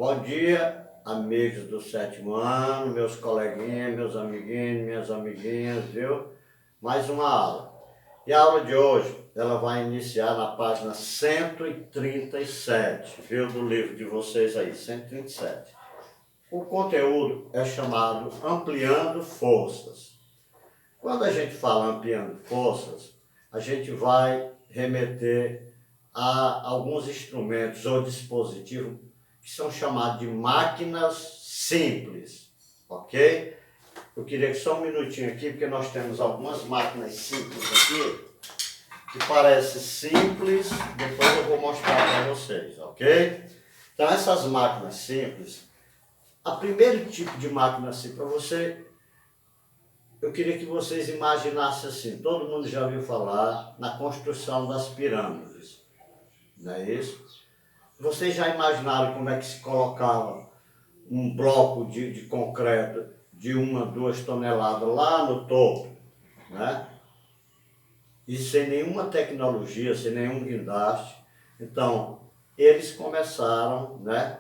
Bom dia, amigos do sétimo ano, meus coleguinhas, meus amiguinhos, minhas amiguinhas, viu? Mais uma aula. E a aula de hoje, ela vai iniciar na página 137, viu? Do livro de vocês aí, 137. O conteúdo é chamado Ampliando Forças. Quando a gente fala ampliando forças, a gente vai remeter a alguns instrumentos ou dispositivos que são chamados de máquinas simples, ok? Eu queria que só um minutinho aqui, porque nós temos algumas máquinas simples aqui, que parecem simples, depois eu vou mostrar para vocês, ok? Então essas máquinas simples, a primeiro tipo de máquina simples, para você, eu queria que vocês imaginassem assim, todo mundo já ouviu falar na construção das pirâmides, não é isso? Vocês já imaginaram como é que se colocava um bloco de concreto de 1 a 2 toneladas lá no topo, né? E sem nenhuma tecnologia, sem nenhum guindaste. Então, eles começaram, né?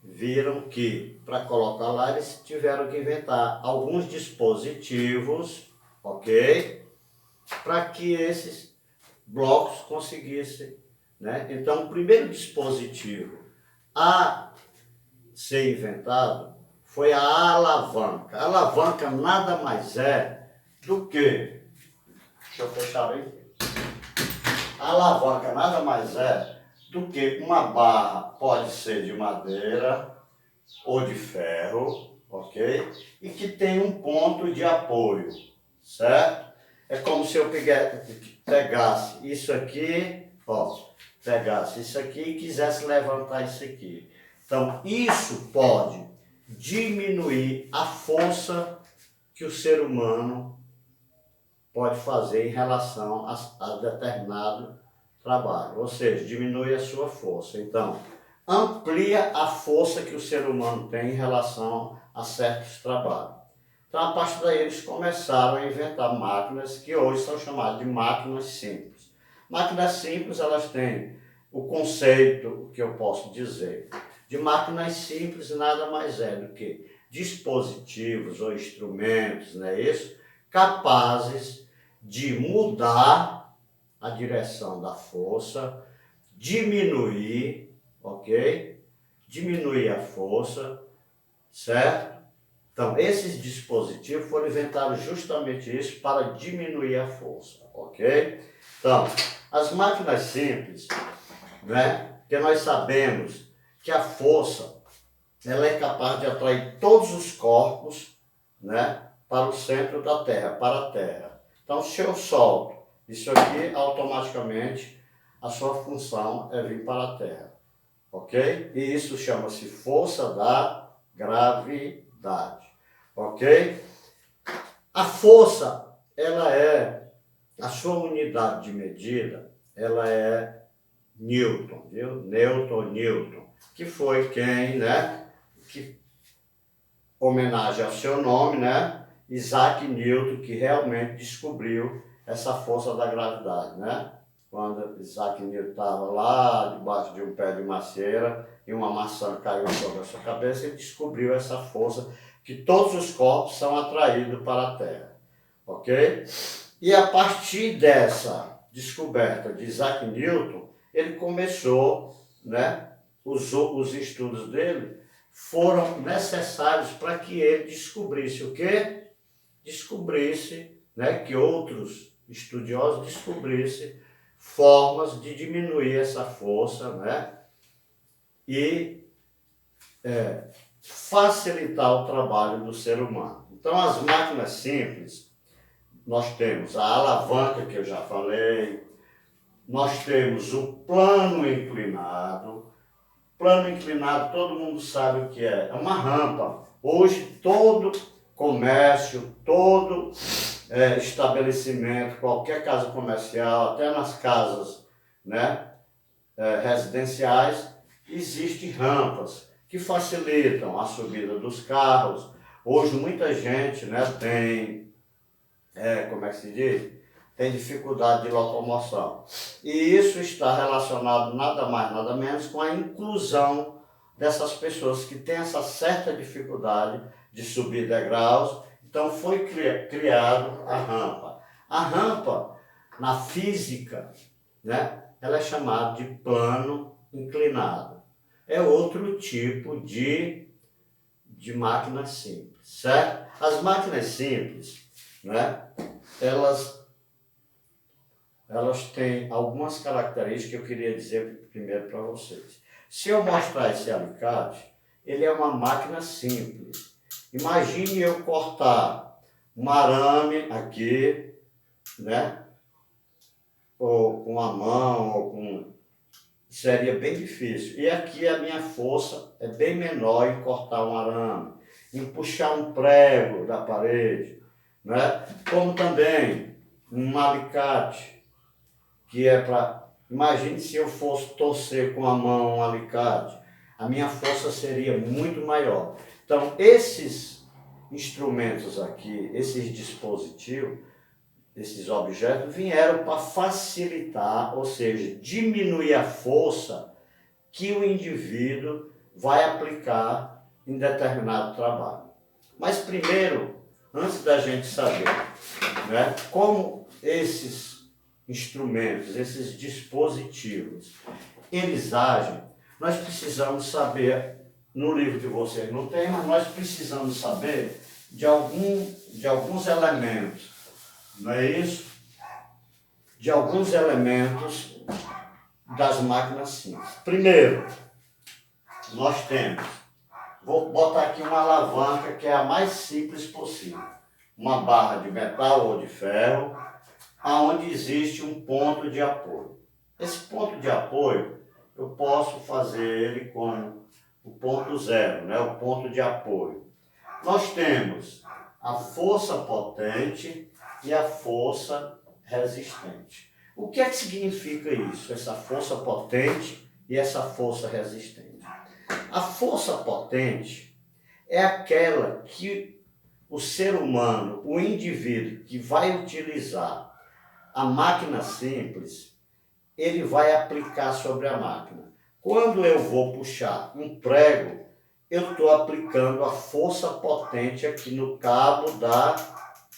Viram que para colocar lá eles tiveram que inventar alguns dispositivos, ok? Para que esses blocos conseguissem, né? Então, o primeiro dispositivo a ser inventado foi a alavanca. A alavanca nada mais é do que, deixa eu fechar aí, a alavanca nada mais é do que uma barra, pode ser de madeira ou de ferro, ok? E que tem um ponto de apoio, certo? É como se eu pegasse isso aqui, ó, pegasse isso aqui e quisesse levantar isso aqui. Então, isso pode diminuir a força que o ser humano pode fazer em relação a determinado trabalho, ou seja, diminui a sua força. Então, amplia a força que o ser humano tem em relação a certos trabalhos. Então, a partir daí, eles começaram a inventar máquinas que hoje são chamadas de máquinas simples. Máquinas simples, elas têm o conceito, que eu posso dizer, de máquinas simples nada mais é do que dispositivos ou instrumentos, não é isso? Capazes de mudar a direção da força, diminuir, ok? Diminuir a força, certo? Então, esses dispositivos foram inventados justamente isso para diminuir a força, ok? Então, as máquinas simples, né? Que nós sabemos que a força, ela é capaz de atrair todos os corpos, né? Para o centro da Terra, para a Terra. Então, se eu solto isso aqui, automaticamente a sua função é vir para a Terra, ok? E isso chama-se força da gravidade, ok? A força, ela é, a sua unidade de medida, ela é Newton, viu? Newton, que foi quem, né, que homenagem ao seu nome, né, Isaac Newton, que realmente descobriu essa força da gravidade, né? Quando Isaac Newton estava lá debaixo de um pé de macieira e uma maçã caiu sobre a sua cabeça, ele descobriu essa força que todos os corpos são atraídos para a Terra, ok? E a partir dessa descoberta de Isaac Newton, ele começou, né, os estudos dele foram necessários para que ele descobrisse o quê? Descobrisse, né, que outros estudiosos descobrissem formas de diminuir essa força, né, e facilitar o trabalho do ser humano. Então, as máquinas simples, nós temos a alavanca, que eu já falei, nós temos o plano inclinado. Plano inclinado, todo mundo sabe o que é. É uma rampa. Hoje, todo comércio, todo estabelecimento, qualquer casa comercial, até nas casas, né, residenciais, existem rampas que facilitam a subida dos carros. Hoje, muita gente, né, tem, como é que se diz? Tem dificuldade de locomoção. E isso está relacionado nada mais, nada menos com a inclusão dessas pessoas que têm essa certa dificuldade de subir degraus. Então foi criado a rampa. A rampa, na física, né, ela é chamada de plano inclinado. É outro tipo de máquina simples, certo? As máquinas simples, né, elas têm algumas características que eu queria dizer primeiro para vocês. Se eu mostrar esse alicate, ele é uma máquina simples. Imagine eu cortar um arame aqui, né? Ou com a mão, ou com... Seria bem difícil. E aqui a minha força é bem menor em cortar um arame, em puxar um prego da parede, né? Como também um alicate, que é para... Imagine se eu fosse torcer com a mão um alicate, a minha força seria muito maior. Então, esses instrumentos aqui, esses dispositivos, esses objetos, vieram para facilitar, ou seja, diminuir a força que o indivíduo vai aplicar em determinado trabalho. Mas primeiro, antes da gente saber, né, como esses instrumentos, esses dispositivos, eles agem, nós precisamos saber, no livro de vocês não tem, mas nós precisamos saber de alguns elementos, não é isso? De alguns elementos das máquinas simples. Primeiro, nós temos, vou botar aqui uma alavanca que é a mais simples possível, uma barra de metal ou de ferro, aonde existe um ponto de apoio. Esse ponto de apoio, eu posso fazer ele com o ponto zero, né? O ponto de apoio. Nós temos a força potente e a força resistente. O que é que significa isso? Essa força potente e essa força resistente. A força potente é aquela que o ser humano, o indivíduo que vai utilizar a máquina simples, ele vai aplicar sobre a máquina. Quando eu vou puxar um prego, eu estou aplicando a força potente aqui no cabo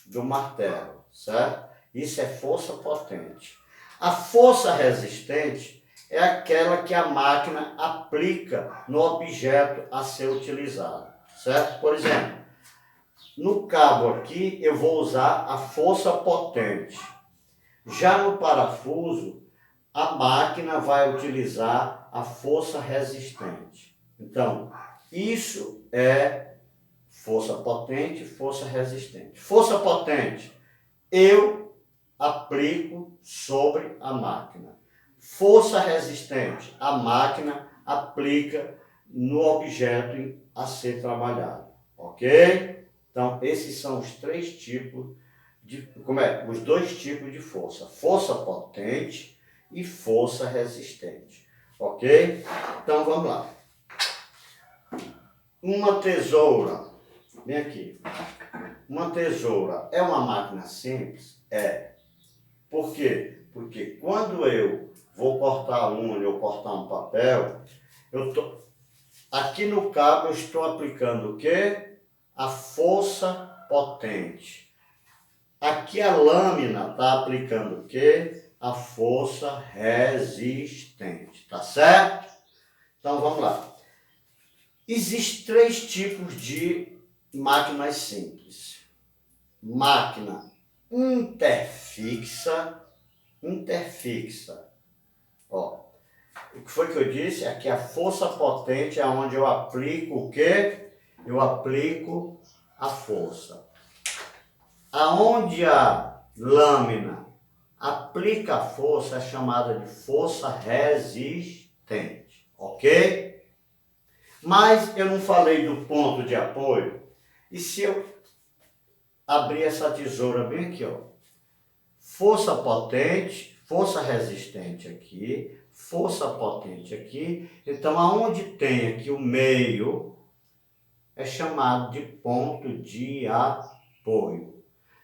do martelo, certo? Isso é força potente. A força resistente é aquela que a máquina aplica no objeto a ser utilizado, certo? Por exemplo, no cabo aqui eu vou usar a força potente. Já no parafuso, a máquina vai utilizar a força resistente. Então, isso é força potente e força resistente. Força potente, eu aplico sobre a máquina. Força resistente, a máquina aplica no objeto a ser trabalhado. Ok? Então, esses são os três tipos os dois tipos de força. Força potente e força resistente. Ok? Então, vamos lá. Uma tesoura. Vem aqui. Uma tesoura é uma máquina simples? É. Por quê? Porque quando eu vou cortar a unha ou cortar um papel, aqui no cabo eu estou aplicando o quê? A força potente. Aqui a lâmina está aplicando o quê? A força resistente. Tá certo? Então vamos lá. Existem três tipos de máquinas simples. Máquina interfixa. Ó, o que foi que eu disse? Aqui a força potente é onde eu aplico o quê? Eu aplico a força. Aonde a lâmina aplica a força é chamada de força resistente, ok? Mas eu não falei do ponto de apoio. E se eu abrir essa tesoura bem aqui, ó, força potente, força resistente aqui, força potente aqui. Então, aonde tem aqui o meio é chamado de ponto de apoio.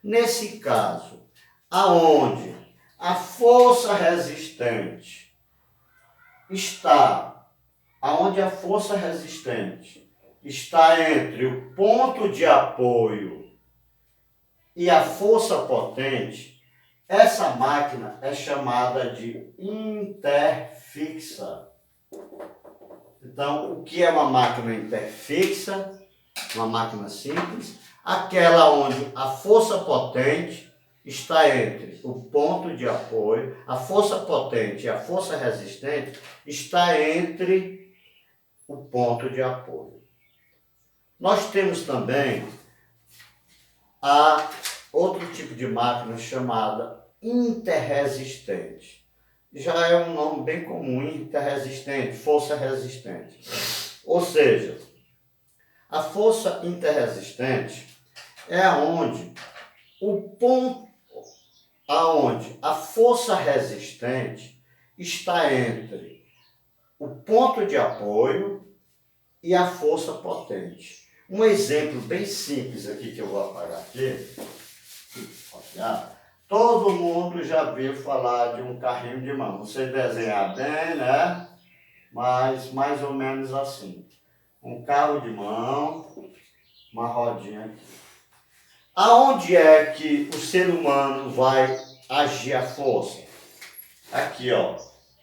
Nesse caso, aonde a força resistente está aonde a força resistente está entre o ponto de apoio e a força potente, essa máquina é chamada de interfixa. Então, o que é uma máquina interfixa? Uma máquina simples, aquela onde a força potente está entre o ponto de apoio, a força potente e a força resistente está entre o ponto de apoio. Nós temos também outro tipo de máquina chamada interresistente. Já é um nome bem comum, interresistente, força resistente. Ou seja, a força interresistente é aonde a força resistente está entre o ponto de apoio e a força potente. Um exemplo bem simples aqui que eu vou apagar aqui. Todo mundo já viu falar de um carrinho de mão. Não sei desenhar bem, né? Mas mais ou menos assim. Um carro de mão, uma rodinha aqui. Aonde é que o ser humano vai agir a força? Aqui, ó.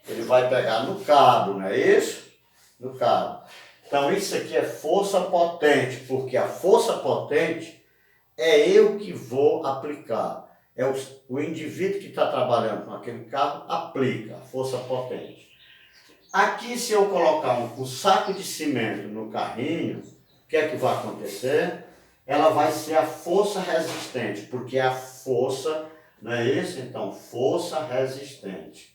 Ele vai pegar no cabo, não é isso? No cabo. Então, isso aqui é força potente, porque a força potente é eu que vou aplicar. É o indivíduo que está trabalhando com aquele carro aplica a força potente. Aqui, se eu colocar um saco de cimento no carrinho, o que é que vai acontecer? Ela vai ser a força resistente, porque é a força, não é isso? Então, força resistente.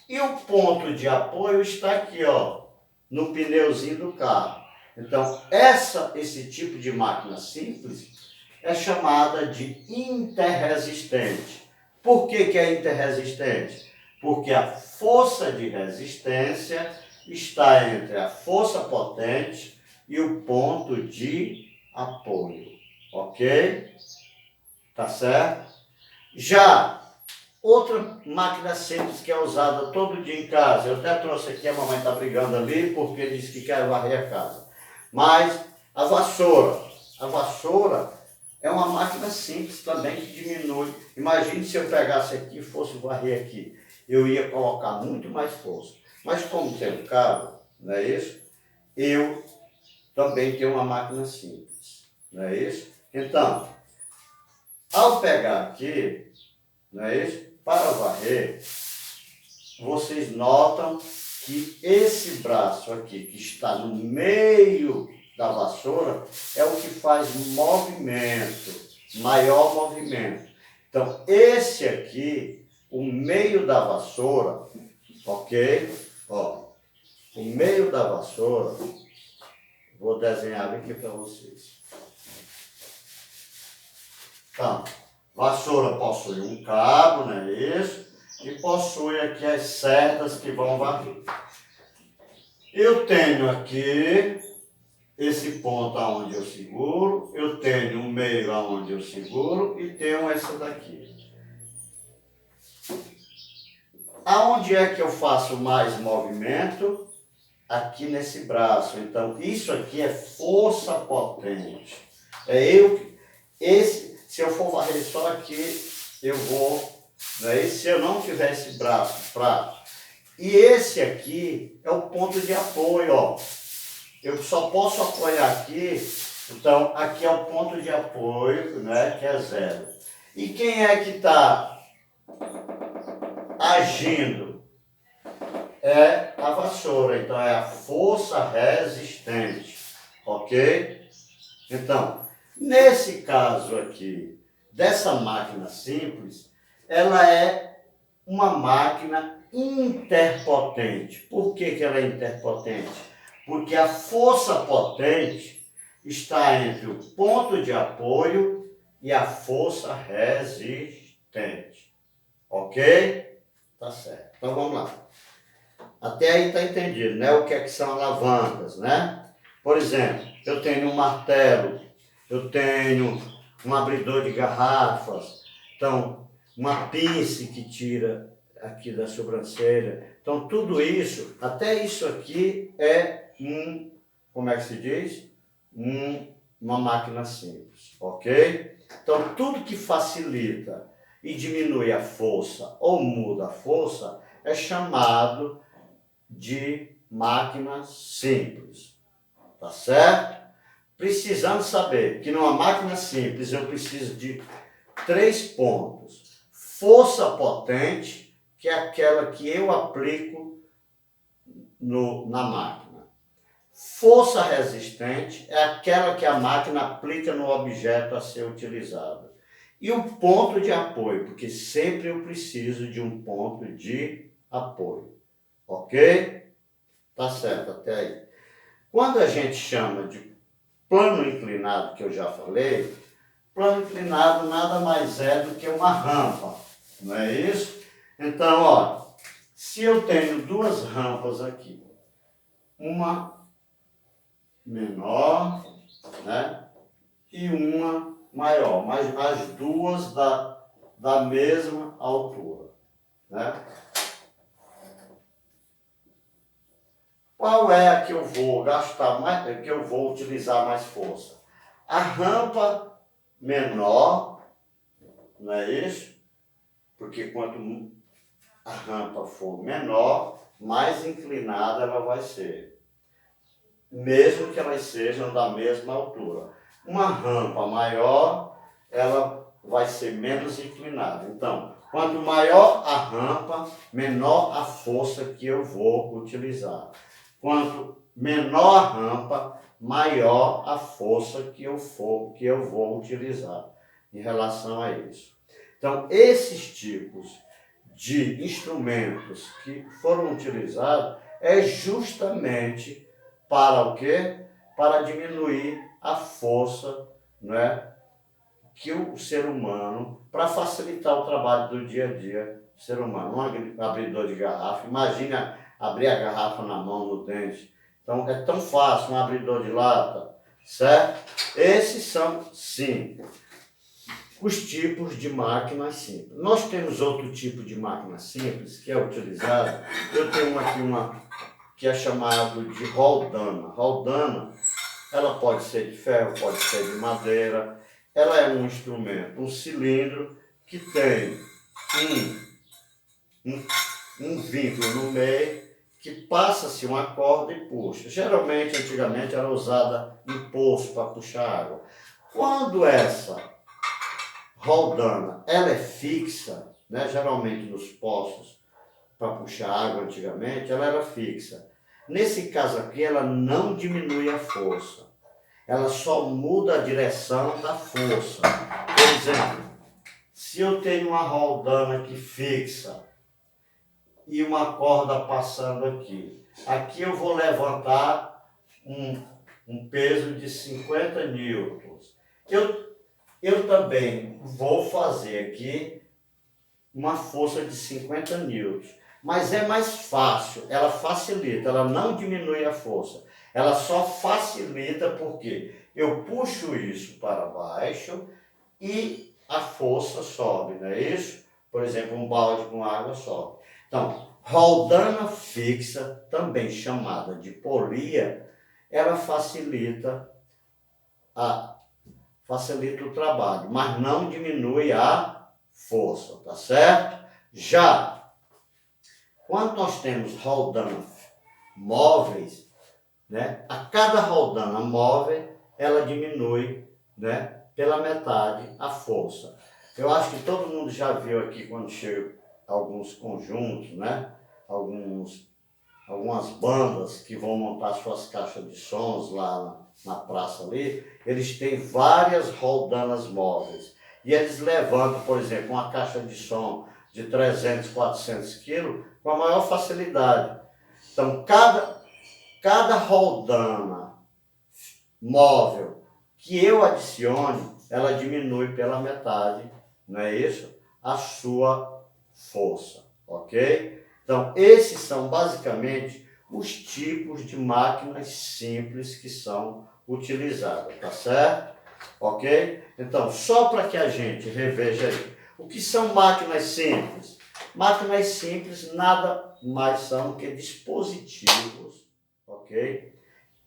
E o ponto de apoio está aqui, ó, no pneuzinho do carro. Então, esse tipo de máquina simples é chamada de interresistente. Por que é interresistente? Porque a força de resistência está entre a força potente e o ponto de apoio. Ok? Tá certo? Já outra máquina simples que é usada todo dia em casa, eu até trouxe aqui, a mamãe está brigando ali porque disse que quer varrer a casa. Mas a vassoura é uma máquina simples também que diminui. Imagine se eu pegasse aqui e fosse varrer aqui. Eu ia colocar muito mais força. Mas como tem um cabo, não é isso? Eu também tenho uma máquina simples, não é isso? Então, ao pegar aqui, não é isso? Para varrer, vocês notam que esse braço aqui, que está no meio da vassoura, é o que faz movimento, maior movimento. Então, esse aqui, o meio da vassoura, ok? Ó, o meio da vassoura, vou desenhar aqui para vocês. Então, vassoura possui um cabo, não é isso? E possui aqui as cerdas que vão varrer. Eu tenho aqui esse ponto aonde eu seguro, eu tenho um meio aonde eu seguro e tenho essa daqui. Aonde é que eu faço mais movimento? Aqui nesse braço. Então, isso aqui é força potente. Se eu for varrer só aqui, eu vou, né? Se eu não tiver esse braço fraco. E esse aqui é o ponto de apoio, ó. Eu só posso apoiar aqui, então aqui é o ponto de apoio, né, que é 0. E quem é que está agindo? É a vassoura, então é a força resistente, ok? Então, nesse caso aqui, dessa máquina simples, ela é uma máquina interpotente. Por que ela é interpotente? Porque a força potente está entre o ponto de apoio e a força resistente. Ok? Tá certo. Então vamos lá. Até aí está entendido, né? O que é que são alavancas, né? Por exemplo, eu tenho um martelo, eu tenho um abridor de garrafas, então uma pinça que tira aqui da sobrancelha. Então tudo isso, até isso aqui é como é que se diz? Uma máquina simples, ok? Então, tudo que facilita e diminui a força ou muda a força é chamado de máquina simples, tá certo? Precisamos saber que numa máquina simples eu preciso de 3 pontos. Força potente, que é aquela que eu aplico na máquina. Força resistente é aquela que a máquina aplica no objeto a ser utilizado. E o ponto de apoio, porque sempre eu preciso de um ponto de apoio. Ok? Tá certo até aí. Quando a gente chama de plano inclinado, que eu já falei, plano inclinado nada mais é do que uma rampa, não é isso? Então, ó, se eu tenho 2 rampas aqui, uma menor, né, e uma maior, mas as duas da mesma altura, né? Qual é a que eu vou gastar mais, que eu vou utilizar mais força? A rampa menor, não é isso? Porque quanto a rampa for menor, mais inclinada ela vai ser. Mesmo que elas sejam da mesma altura. Uma rampa maior, ela vai ser menos inclinada. Então, quanto maior a rampa, menor a força que eu vou utilizar. Quanto menor a rampa, maior a força que eu vou utilizar em relação a isso. Então, esses tipos de instrumentos que foram utilizados é justamente para o quê? Para diminuir a força, né, que o ser humano, para facilitar o trabalho do dia a dia do ser humano. Um abridor de garrafa, imagina abrir a garrafa na mão, no dente. Então é tão fácil, um abridor de lata, certo? Esses são, sim, os tipos de máquinas simples. Nós temos outro tipo de máquina simples que é utilizado. Eu tenho aqui uma que é chamado de roldana. Roldana, ela pode ser de ferro, pode ser de madeira. Ela é um instrumento, um cilindro que tem um vínculo no meio que passa-se uma corda e puxa. Geralmente, antigamente, era usada em poço para puxar água. Quando essa roldana ela é fixa, né, geralmente nos poços para puxar água antigamente, ela era fixa. Nesse caso aqui, ela não diminui a força. Ela só muda a direção da força. Por exemplo, se eu tenho uma roldana aqui fixa e uma corda passando aqui, aqui eu vou levantar um peso de 50 newtons. Eu também vou fazer aqui uma força de 50 newtons. Mas é mais fácil, ela facilita, ela não diminui a força. Ela só facilita porque eu puxo isso para baixo e a força sobe, não é isso? Por exemplo, um balde com água sobe. Então, roldana fixa, também chamada de polia, ela facilita o trabalho, mas não diminui a força, tá certo? Já quando nós temos roldanas móveis, né, a cada roldana móvel, ela diminui, né, pela metade a força. Eu acho que todo mundo já viu aqui quando chega alguns conjuntos, né, algumas bandas que vão montar suas caixas de sons lá na praça ali, eles têm várias roldanas móveis. E eles levantam, por exemplo, uma caixa de som de 300, 400 quilos com a maior facilidade. Então, cada roldana móvel que eu adicione, ela diminui pela metade, não é isso? A sua força, ok? Então, esses são basicamente os tipos de máquinas simples que são utilizadas, tá certo? Ok? Então, só para que a gente reveja aí, o que são máquinas simples? Máquinas simples nada mais são que dispositivos, ok?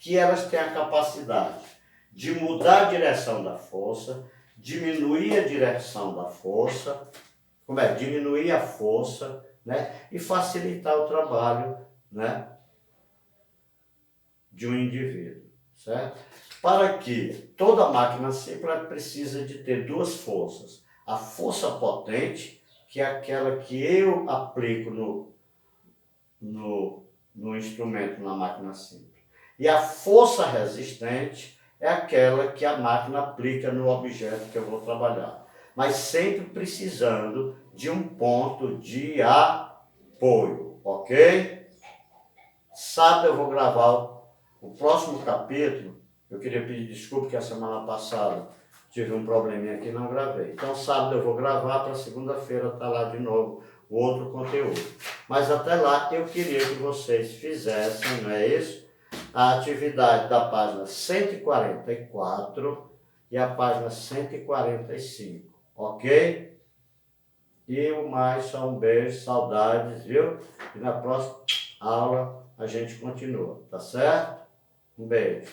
que elas têm a capacidade de mudar a direção da força, diminuir a direção da força, diminuir a força, né? E facilitar o trabalho, né, de um indivíduo, certo? Para que toda máquina simples precisa de ter duas forças. A força potente, que é aquela que eu aplico no instrumento, na máquina simples. E a força resistente é aquela que a máquina aplica no objeto que eu vou trabalhar. Mas sempre precisando de um ponto de apoio, ok? Sábado eu vou gravar o próximo capítulo. Eu queria pedir desculpa que a semana passada tive um probleminha aqui e não gravei. Então sábado eu vou gravar para segunda-feira estar lá de novo o outro conteúdo. Mas até lá eu queria que vocês fizessem, não é isso? A atividade da página 144 e a página 145, ok? E o mais, só um beijo, saudades, viu? E na próxima aula a gente continua, tá certo? Um beijo.